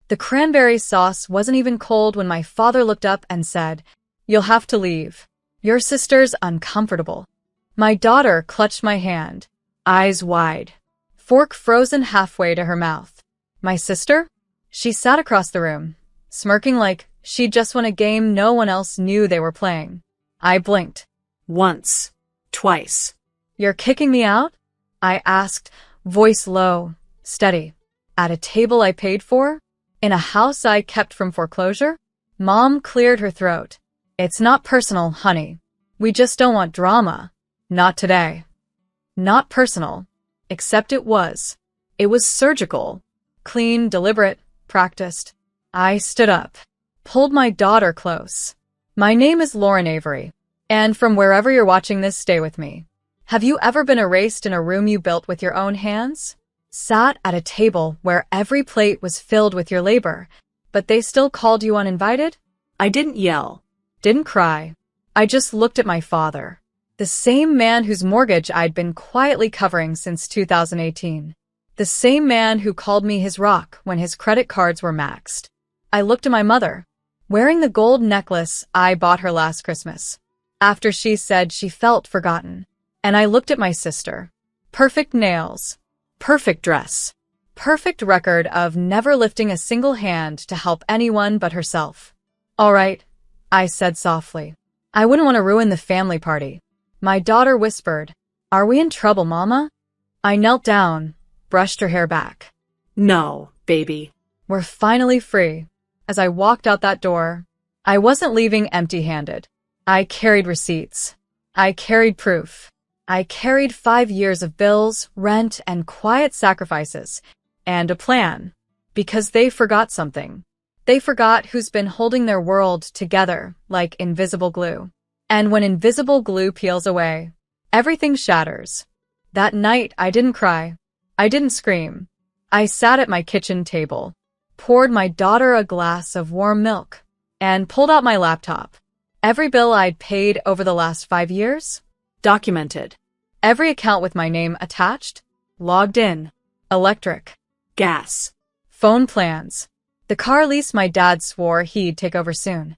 The cranberry sauce wasn't even cold when my father looked up and said, "You'll have to leave. Your sister's uncomfortable." My daughter clutched my hand, eyes wide, fork frozen halfway to her mouth. My sister? She sat across the room, smirking like she'd just won a game no one else knew they were playing. I blinked. Once. Twice. "You're kicking me out?" I asked, voice low, steady. "At a table I paid for? In a house I kept from foreclosure?" Mom cleared her throat. "It's not personal, honey. We just don't want drama. Not today." Not personal. Except it was. It was surgical. Clean, deliberate, practiced. I stood up, pulled my daughter close. "My name is Lauren Avery, and from wherever you're watching this, stay with me. Have you ever been erased in a room you built with your own hands? Sat at a table where every plate was filled with your labor, but they still called you uninvited?" I didn't yell. Didn't cry. I just looked at my father, the same man whose mortgage I'd been quietly covering since 2018. The same man who called me his rock when his credit cards were maxed. I looked at my mother, wearing the gold necklace I bought her last Christmas, after she said she felt forgotten. And I looked at my sister. Perfect nails. Perfect dress. Perfect record of never lifting a single hand to help anyone but herself. "All right," I said softly. "I wouldn't want to ruin the family party." My daughter whispered, "Are we in trouble, Mama?" I knelt down, brushed her hair back. "No, baby. We're finally free." As I walked out that door, I wasn't leaving empty-handed. I carried receipts. I carried proof. I carried 5 years of bills, rent, and quiet sacrifices, and a plan. Because they forgot something. They forgot who's been holding their world together like invisible glue. And when invisible glue peels away, everything shatters. That night, I didn't cry. I didn't scream. I sat at my kitchen table, poured my daughter a glass of warm milk, and pulled out my laptop. Every bill I'd paid over the last 5 years? Documented. Every account with my name attached? Logged in. Electric. Gas. Phone plans. The car lease my dad swore he'd take over soon.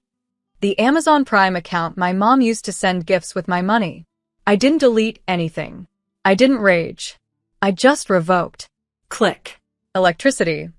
The Amazon Prime account my mom used to send gifts with my money. I didn't delete anything. I didn't rage. I just revoked. Click. Electricity.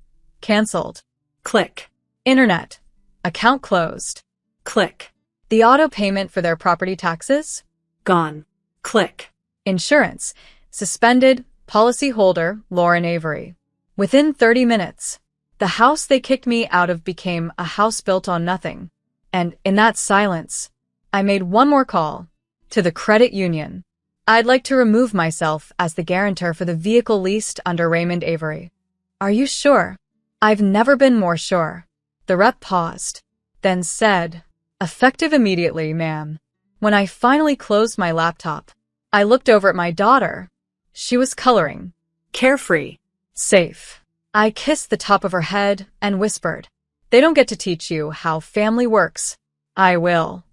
Cancelled. Click. Internet. Account closed. Click. The auto payment for their property taxes? Gone. Click. Insurance. Suspended. Policyholder Lauren Avery. Within 30 minutes, the house they kicked me out of became a house built on nothing. And in that silence, I made one more call. To the credit union. I'd like to remove myself as the guarantor for the vehicle leased under Raymond Avery. Are you sure? I've never been more sure. The rep paused, then said, "Effective immediately, ma'am." When I finally closed my laptop, I looked over at my daughter. She was coloring. Carefree. Safe. I kissed the top of her head and whispered, "They don't get to teach you how family works. I will."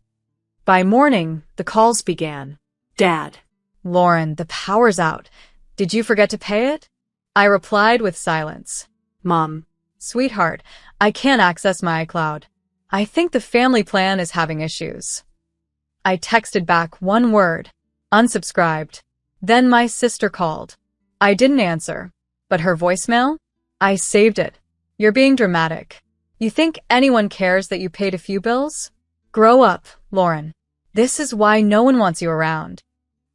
By morning, the calls began. Dad. "Lauren, the power's out. Did you forget to pay it?" I replied with silence. Mom. "Sweetheart, I can't access my iCloud. I think the family plan is having issues." I texted back one word, unsubscribed. Then my sister called. I didn't answer, but her voicemail? I saved it. "You're being dramatic. You think anyone cares that you paid a few bills? Grow up, Lauren. This is why no one wants you around."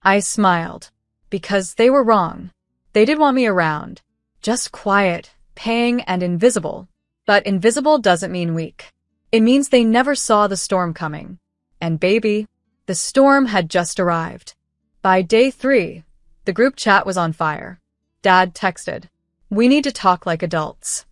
I smiled. Because they were wrong. They did want me around. Just quiet, paying, and invisible. But invisible doesn't mean weak. It means they never saw the storm coming. And baby, the storm had just arrived. By day 3, the group chat was on fire. Dad texted, "We need to talk like adults."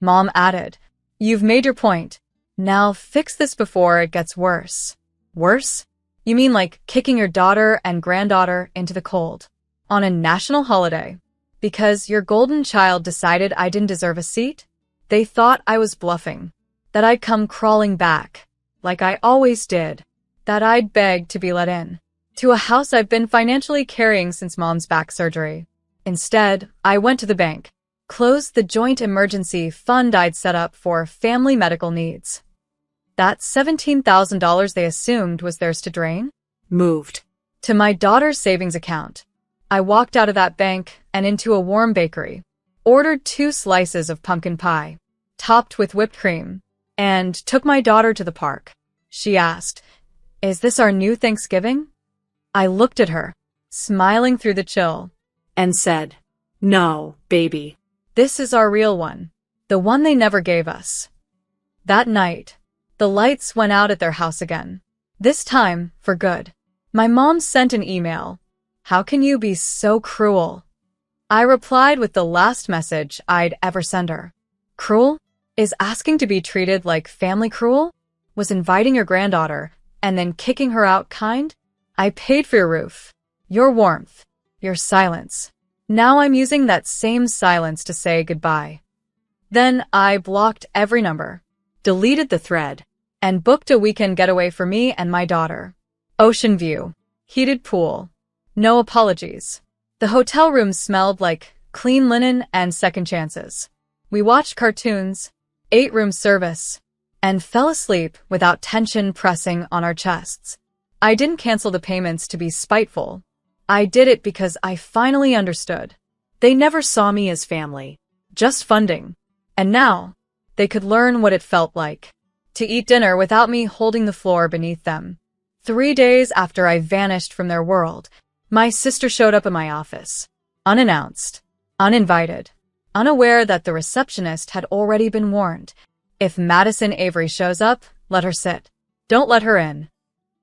Mom added, "You've made your point. Now fix this before it gets worse." Worse? You mean like kicking your daughter and granddaughter into the cold? On a national holiday? Because your golden child decided I didn't deserve a seat? They thought I was bluffing. That I'd come crawling back, like I always did. That I'd beg to be let in. To a house I've been financially carrying since Mom's back surgery. Instead, I went to the bank. closed the joint emergency fund I'd set up for family medical needs. That $17,000 they assumed was theirs to drain? Moved. To my daughter's savings account. I walked out of that bank and into a warm bakery, ordered 2 slices of pumpkin pie, topped with whipped cream, and took my daughter to the park. She asked, "Is this our new Thanksgiving?" I looked at her, smiling through the chill, And said, "No, baby." "This is our real one. The one they never gave us." That night, the lights went out at their house again. This time, for good. My mom sent an email. "How can you be so cruel?" I replied with the last message I'd ever send her. Cruel? Is asking to be treated like family cruel? Was inviting your granddaughter and then kicking her out kind? I paid for your roof, your warmth, your silence. Now I'm using that same silence to say goodbye. Then I blocked every number, deleted the thread, and booked a weekend getaway for me and my daughter. Ocean view, heated pool, no apologies. The hotel room smelled like clean linen and second chances. We watched cartoons, ate room service, and fell asleep without tension pressing on our chests. I didn't cancel the payments to be spiteful. I did it because I finally understood. They never saw me as family, just funding. And now, they could learn what it felt like to eat dinner without me holding the floor beneath them. 3 days after I vanished from their world, my sister showed up at my office, unannounced, uninvited, unaware that the receptionist had already been warned. "If Madison Avery shows up, let her sit. Don't let her in."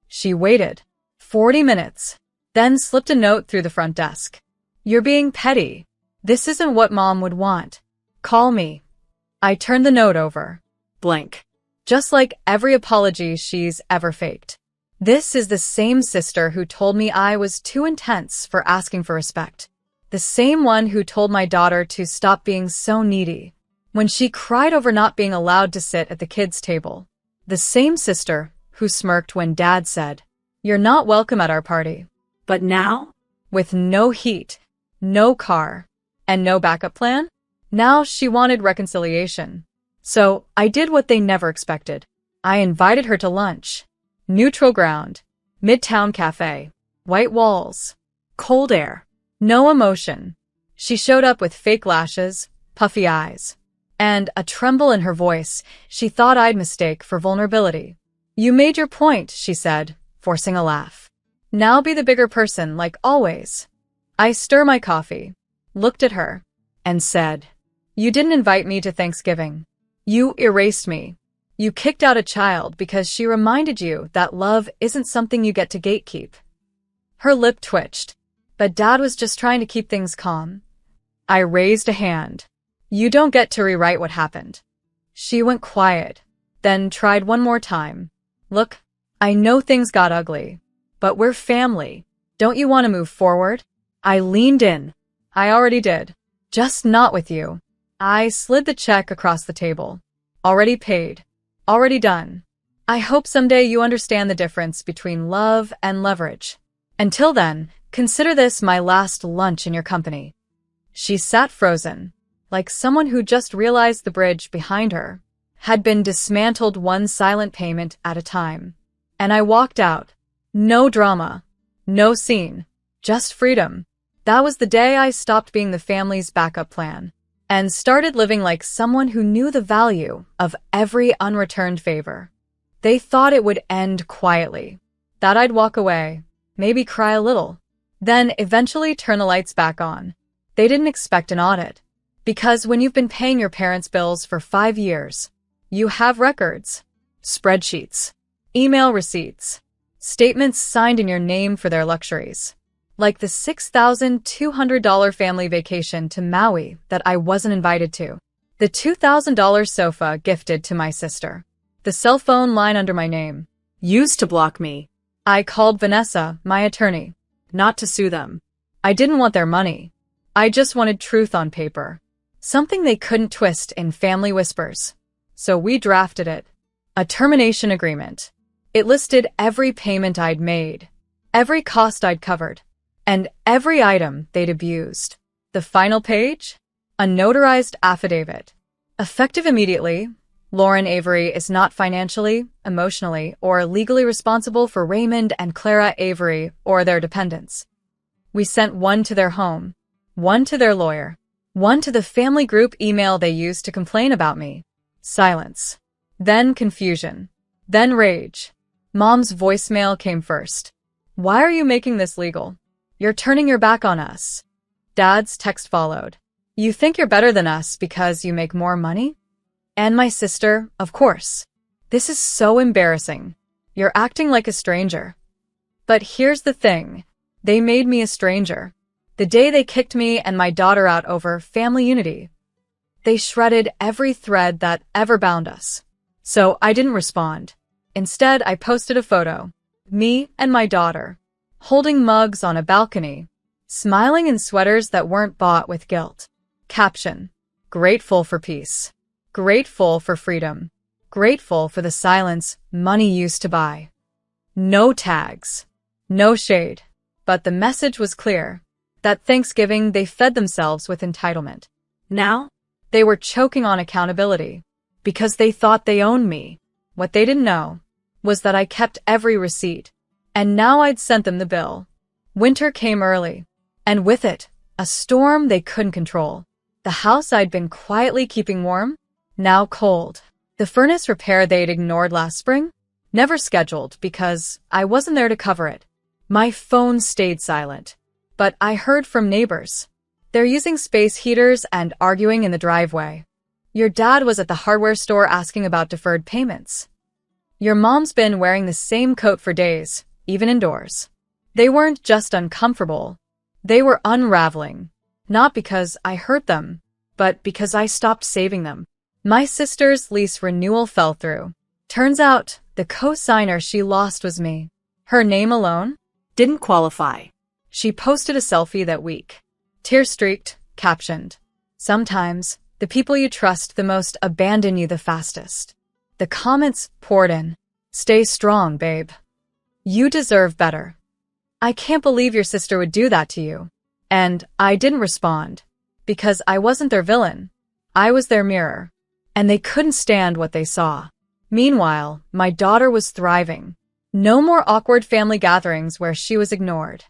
She waited 40 minutes, then slipped a note through the front desk. "You're being petty. This isn't what Mom would want. Call me." I turned the note over. Blank. Just like every apology she's ever faked. This is the same sister who told me I was too intense for asking for respect. The same one who told my daughter to stop being so needy when she cried over not being allowed to sit at the kids' table. The same sister who smirked when Dad said, "You're not welcome at our party." But now? With no heat, no car, and no backup plan, now she wanted reconciliation. So I did what they never expected. I invited her to lunch. Neutral ground, Midtown Cafe, white walls, cold air, no emotion. She showed up with fake lashes, puffy eyes, and a tremble in her voice she thought I'd mistake for vulnerability. "You made your point," she said, forcing a laugh. "Now be the bigger person like always." I stir my coffee, looked at her, and said, "You didn't invite me to Thanksgiving. You erased me. You kicked out a child because she reminded you that love isn't something you get to gatekeep." Her lip twitched, but Dad was just trying to keep things calm. I raised a hand. "You don't get to rewrite what happened." She went quiet, then tried one more time. "Look, I know things got ugly, but we're family. Don't you want to move forward?" I leaned in. "I already did. Just not with you." I slid the check across the table. "Already paid. Already done. I hope someday you understand the difference between love and leverage. Until then, consider this my last lunch in your company." She sat frozen, like someone who just realized the bridge behind her had been dismantled one silent payment at a time. And I walked out. No drama. No scene. Just freedom. That was the day I stopped being the family's backup plan and started living like someone who knew the value of every unreturned favor. They thought it would end quietly, that I'd walk away, maybe cry a little, then eventually turn the lights back on. They didn't expect an audit, because when you've been paying your parents' bills for 5 years, you have records, spreadsheets, email receipts, statements signed in your name for their luxuries. Like the $6,200 family vacation to Maui that I wasn't invited to. The $2,000 sofa gifted to my sister. The cell phone line under my name. Used to block me. I called Vanessa, my attorney. Not to sue them. I didn't want their money. I just wanted truth on paper. Something they couldn't twist in family whispers. So we drafted it. A termination agreement. It listed every payment I'd made, every cost I'd covered, and every item they'd abused. The final page? A notarized affidavit. Effective immediately, Lauren Avery is not financially, emotionally, or legally responsible for Raymond and Clara Avery or their dependents. We sent one to their home, one to their lawyer, one to the family group email they used to complain about me. Silence. Then confusion. Then rage. Mom's voicemail came first. Why are you making this legal? You're turning your back on us. Dad's text followed. You think you're better than us because you make more money? And my sister, of course. This is so embarrassing. You're acting like a stranger. But here's the thing. They made me a stranger. The day they kicked me and my daughter out over family unity. They shredded every thread that ever bound us. So I didn't respond. Instead, I posted a photo. Me and my daughter. Holding mugs on a balcony. Smiling in sweaters that weren't bought with guilt. Caption. Grateful for peace. Grateful for freedom. Grateful for the silence money used to buy. No tags. No shade. But the message was clear. That Thanksgiving they fed themselves with entitlement. Now, they were choking on accountability. Because they thought they owned me. What they didn't know was that I kept every receipt. And now I'd sent them the bill. Winter came early. And with it, a storm they couldn't control. The house I'd been quietly keeping warm, now cold. The furnace repair they'd ignored last spring, never scheduled because I wasn't there to cover it. My phone stayed silent. But I heard from neighbors. They're using space heaters and arguing in the driveway. Your dad was at the hardware store asking about deferred payments. Your mom's been wearing the same coat for days, even indoors. They weren't just uncomfortable. They were unraveling. Not because I hurt them, but because I stopped saving them. My sister's lease renewal fell through. Turns out, the co-signer she lost was me. Her name alone didn't qualify. She posted a selfie that week. Tear-streaked, captioned. Sometimes, the people you trust the most abandon you the fastest. The comments poured in. Stay strong, babe. You deserve better. I can't believe your sister would do that to you. And I didn't respond. Because I wasn't their villain. I was their mirror. And they couldn't stand what they saw. Meanwhile, my daughter was thriving. No more awkward family gatherings where she was ignored.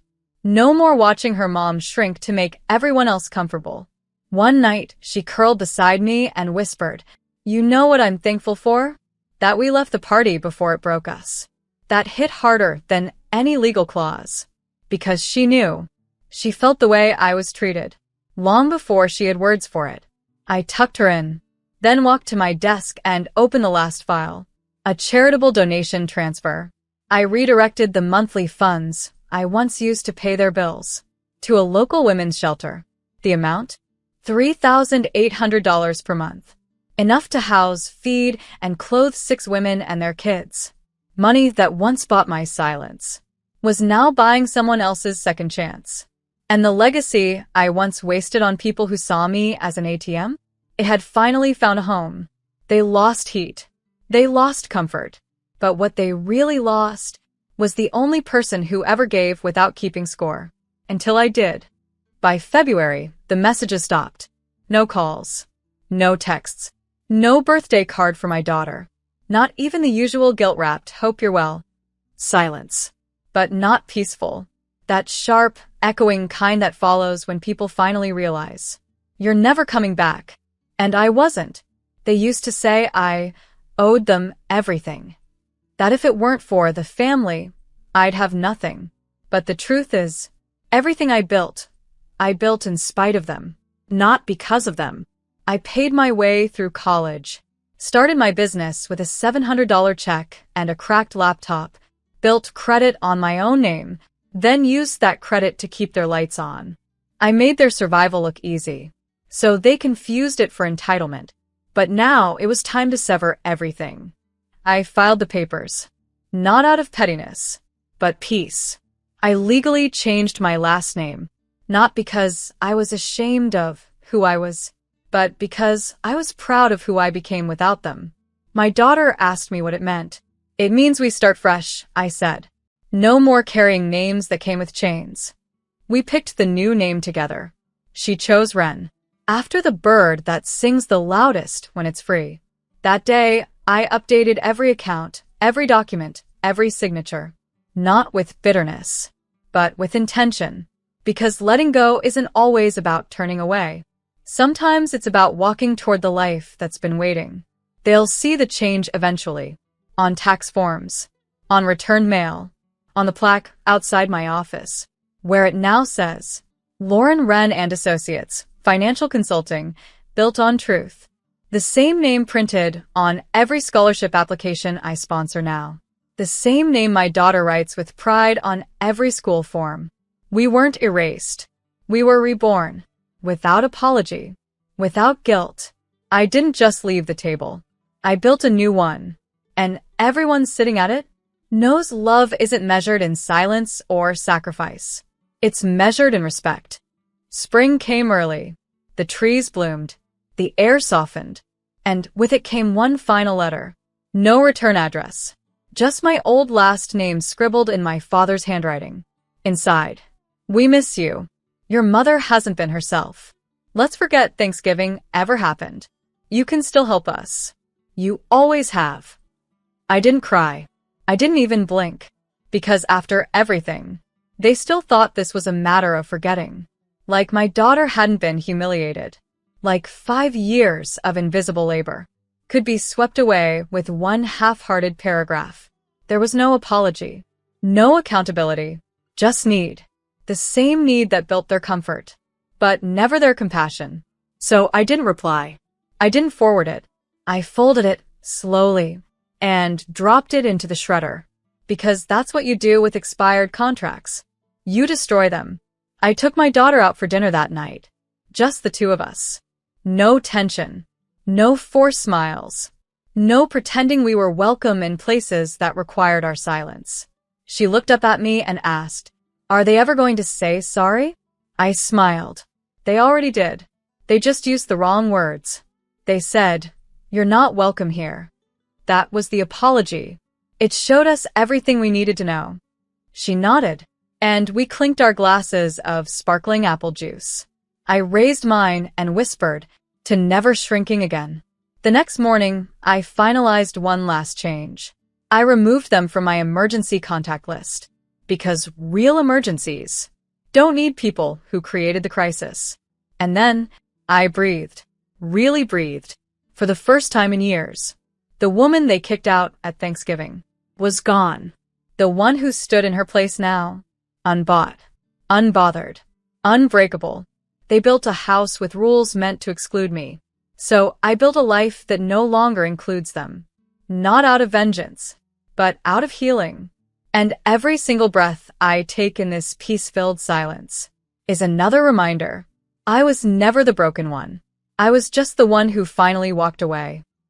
No more watching her mom shrink to make everyone else comfortable. One night, she curled beside me and whispered, "You know what I'm thankful for? That we left the party before it broke us." That hit harder than any legal clause. Because she knew. She felt the way I was treated. Long before she had words for it. I tucked her in. Then walked to my desk and opened the last file. A charitable donation transfer. I redirected the monthly funds I once used to pay their bills to a local women's shelter. The amount? $3,800 per month. Enough to house, feed, and clothe 6 women and their kids. Money that once bought my silence was now buying someone else's second chance. And the legacy I once wasted on people who saw me as an ATM? It had finally found a home. They lost heat. They lost comfort. But what they really lost was the only person who ever gave without keeping score. Until I did. By February, the messages stopped. No calls. No texts. No birthday card for my daughter. Not even the usual guilt-wrapped, "Hope you're well." Silence. But not peaceful. That sharp, echoing kind that follows when people finally realize. You're never coming back. And I wasn't. They used to say I owed them everything. That if it weren't for the family, I'd have nothing. But the truth is, everything I built in spite of them. Not because of them. I paid my way through college. Started my business with a $700 check and a cracked laptop. Built credit on my own name, then used that credit to keep their lights on. I made their survival look easy. So they confused it for entitlement. But now it was time to sever everything. I filed the papers. Not out of pettiness, but peace. I legally changed my last name. Not because I was ashamed of who I was, but because I was proud of who I became without them. My daughter asked me what it meant. "It means we start fresh," I said. "No more carrying names that came with chains." We picked the new name together. She chose Ren. After the bird that sings the loudest when it's free. That day, I updated every account, every document, every signature. Not with bitterness, but with intention. Because letting go isn't always about turning away. Sometimes it's about walking toward the life that's been waiting. They'll see the change eventually. On tax forms, on returned mail, on the plaque outside my office, where it now says, Lauren Wren and Associates, Financial Consulting, built on truth. The same name printed on every scholarship application I sponsor now. The same name my daughter writes with pride on every school form. We weren't erased. We were reborn. Without apology. Without guilt. I didn't just leave the table. I built a new one. And everyone sitting at it knows love isn't measured in silence or sacrifice. It's measured in respect. Spring came early. The trees bloomed. The air softened. And with it came one final letter. No return address. Just my old last name scribbled in my father's handwriting. Inside. We miss you. Your mother hasn't been herself. Let's forget Thanksgiving ever happened. You can still help us. You always have. I didn't cry. I didn't even blink. Because after everything, they still thought this was a matter of forgetting. Like my daughter hadn't been humiliated. Like 5 years of invisible labor could be swept away with one half-hearted paragraph. There was no apology. No accountability. Just need. The same need that built their comfort, but never their compassion. So I didn't reply. I didn't forward it. I folded it slowly and dropped it into the shredder. Because that's what you do with expired contracts. You destroy them. I took my daughter out for dinner that night. Just the two of us. No tension. No forced smiles. No pretending we were welcome in places that required our silence. She looked up at me and asked, Are they ever going to say sorry? I smiled. They already did. They just used the wrong words. They said, You're not welcome here. That was the apology. It showed us everything we needed to know. She nodded, and we clinked our glasses of sparkling apple juice. I raised mine and whispered, to never shrinking again. The next morning, I finalized one last change. I removed them from my emergency contact list. Because real emergencies don't need people who created the crisis. And then, I breathed. Really breathed. For the first time in years. The woman they kicked out at Thanksgiving was gone. The one who stood in her place now. Unbought. Unbothered. Unbreakable. They built a house with rules meant to exclude me. So I built a life that no longer includes them. Not out of vengeance, but out of healing. And every single breath I take in this peace-filled silence is another reminder. I was never the broken one. I was just the one who finally walked away.